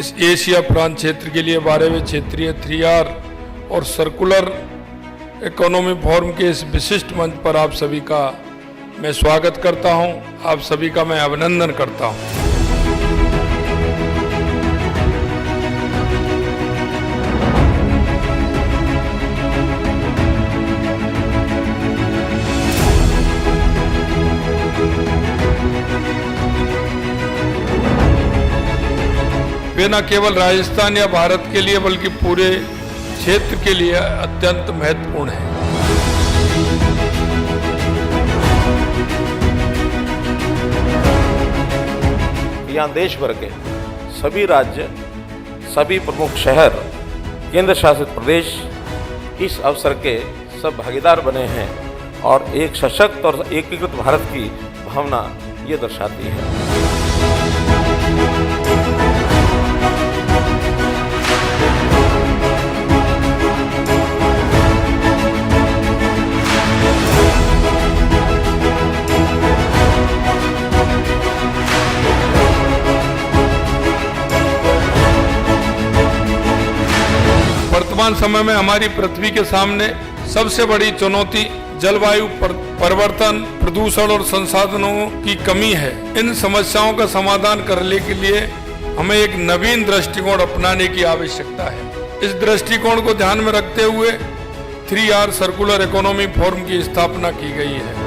इस एशिया प्रांत क्षेत्र के लिए 12वें क्षेत्रीय 3R और सर्कुलर इकोनॉमी फोरम के इस विशिष्ट मंच पर आप सभी का मैं स्वागत करता हूं, आप सभी का मैं अभिनंदन करता हूं। वे न केवल राजस्थान या भारत के लिए बल्कि पूरे क्षेत्र के लिए अत्यंत महत्वपूर्ण है। यहाँ देश भर के सभी राज्य, सभी प्रमुख शहर, केंद्र शासित प्रदेश इस अवसर के सब भागीदार बने हैं और एक सशक्त और एकीकृत भारत की भावना ये दर्शाती है। वर्तमान समय में हमारी पृथ्वी के सामने सबसे बड़ी चुनौती जलवायु परिवर्तन, प्रदूषण और संसाधनों की कमी है। इन समस्याओं का समाधान करने के लिए हमें एक नवीन दृष्टिकोण अपनाने की आवश्यकता है। इस दृष्टिकोण को ध्यान में रखते हुए 3R सर्कुलर इकोनॉमी फोरम की स्थापना की गई है।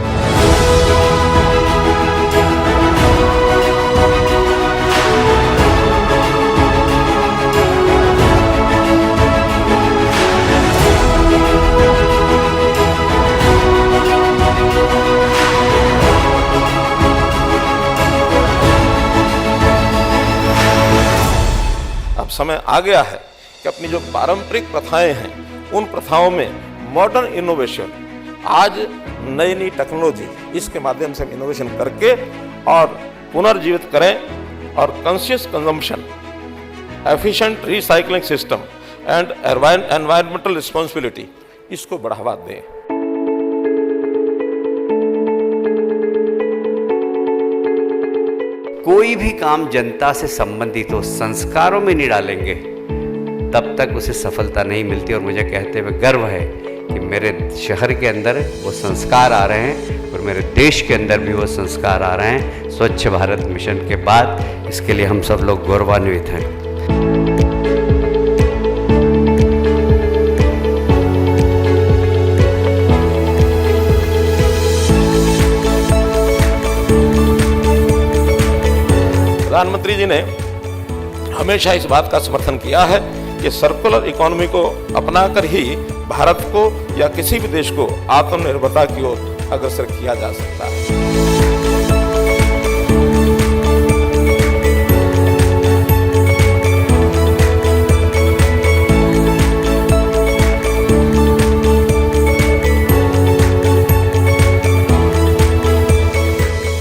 अब समय आ गया है कि अपनी जो पारंपरिक प्रथाएं हैं उन प्रथाओं में मॉडर्न इनोवेशन, आज नई नई टेक्नोलॉजी, इसके माध्यम से हम इनोवेशन करके और पुनर्जीवित करें और conscious consumption, efficient recycling system and environmental responsibility, इसको बढ़ावा दें। कोई भी काम जनता से संबंधित हो, संस्कारों में नहीं डालेंगे तब तक उसे सफलता नहीं मिलती। और मुझे कहते हुए गर्व है कि मेरे शहर के अंदर वो संस्कार आ रहे हैं और मेरे देश के अंदर भी वो संस्कार आ रहे हैं। स्वच्छ भारत मिशन के बाद इसके लिए हम सब लोग गौरवान्वित हैं। प्रधानमंत्री जी ने हमेशा इस बात का समर्थन किया है कि सर्कुलर इकोनॉमी को अपनाकर ही भारत को या किसी भी देश को आत्मनिर्भरता की ओर अग्रसर किया जा सकता है।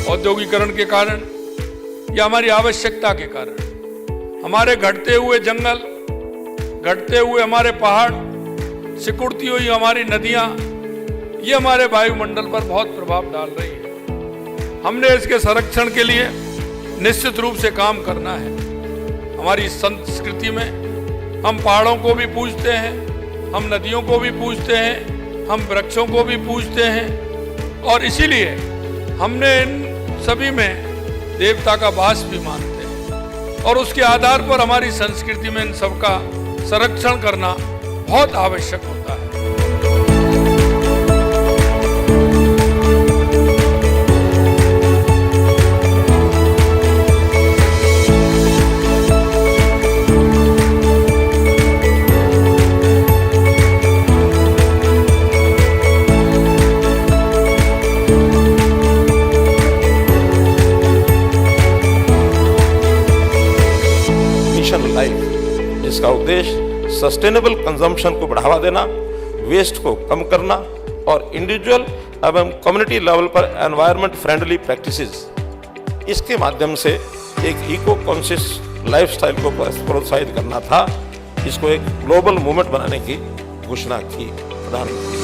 औद्योगिकरण के कारण या हमारी आवश्यकता के कारण हमारे घटते हुए जंगल, घटते हुए हमारे पहाड़, सिकुड़ती हुई हमारी नदियां, ये हमारे वायुमंडल पर बहुत प्रभाव डाल रही है। हमने इसके संरक्षण के लिए निश्चित रूप से काम करना है। हमारी संस्कृति में हम पहाड़ों को भी पूजते हैं, हम नदियों को भी पूजते हैं, हम वृक्षों को भी पूजते हैं और इसीलिए हमने इन सभी में देवता का वास भी मानते हैं और उसके आधार पर हमारी संस्कृति में इन सब का संरक्षण करना बहुत आवश्यक होता है। लाइफ, इसका उद्देश्य सस्टेनेबल कंजम्पशन को बढ़ावा देना, वेस्ट को कम करना और इंडिविजुअल एवं कम्युनिटी लेवल पर एनवायरनमेंट फ्रेंडली प्रैक्टिसेस, इसके माध्यम से एक इको कॉन्शियस लाइफस्टाइल को प्रोत्साहित करना था। इसको एक ग्लोबल मूवमेंट बनाने की घोषणा की प्रधानमंत्री।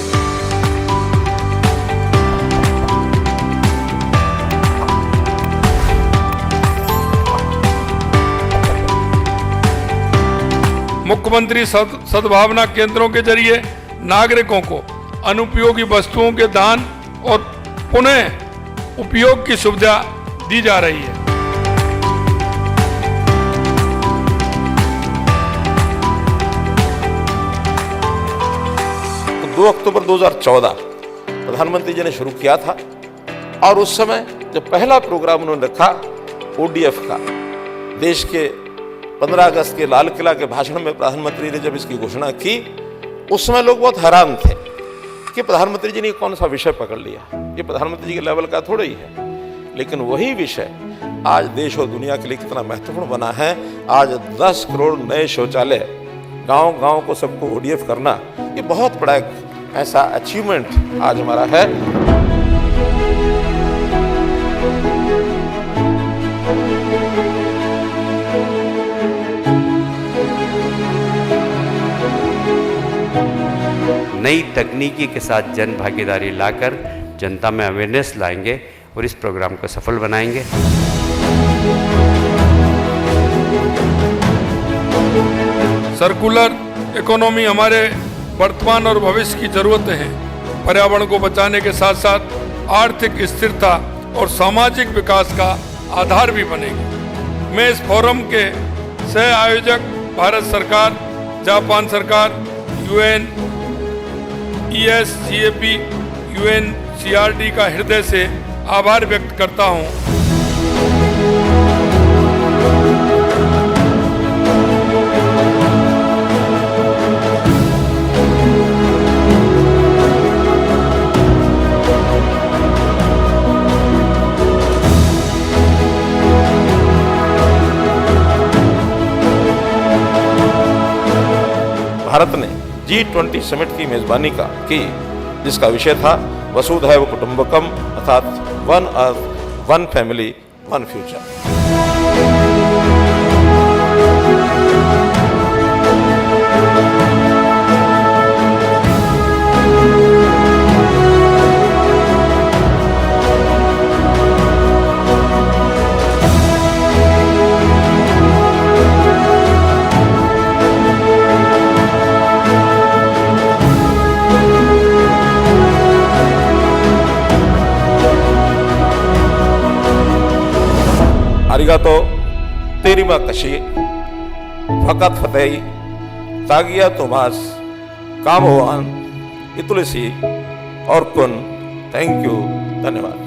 मुख्यमंत्री सद्भावना केंद्रों के जरिए नागरिकों को अनुपयोगी वस्तुओं के दान और पुनः उपयोग की सुविधा दी जा रही है। 2 अक्टूबर 2014 प्रधानमंत्री जी ने शुरू किया था और उस समय जब पहला प्रोग्राम उन्होंने रखा ODF का, देश के 15 अगस्त के लाल किला के भाषण में प्रधानमंत्री ने जब इसकी घोषणा की, उस समय लोग बहुत हैरान थे कि प्रधानमंत्री जी ने कौन सा विषय पकड़ लिया, ये प्रधानमंत्री जी के लेवल का थोड़ा ही है। लेकिन वही विषय आज देश और दुनिया के लिए कितना महत्वपूर्ण बना है। आज 10 करोड़ नए शौचालय गांव-गांव को सबको ODF करना, ये बहुत बड़ा एक ऐसा अचीवमेंट आज हमारा है। नई तकनीकी के साथ जन भागीदारी लाकर जनता में अवेयरनेस लाएंगे और इस प्रोग्राम को सफल बनाएंगे। सर्कुलर इकोनॉमी हमारे वर्तमान और भविष्य की जरूरतें हैं। पर्यावरण को बचाने के साथ साथ आर्थिक स्थिरता और सामाजिक विकास का आधार भी बनेगी। मैं इस फोरम के सह आयोजक भारत सरकार, जापान सरकार, UN, ESGAP, UNCRD का हृदय से आभार व्यक्त करता हूं। भारत ने G20 समिट की मेजबानी की, जिसका विषय था वसुधैव कुटुंबकम, अर्थात one earth, one family, one future. आरिगातो तेरिमा कशी फकत फतेही तागिया तुमास कामोवान इतुलसी और कुन। थैंक यू, धन्यवाद।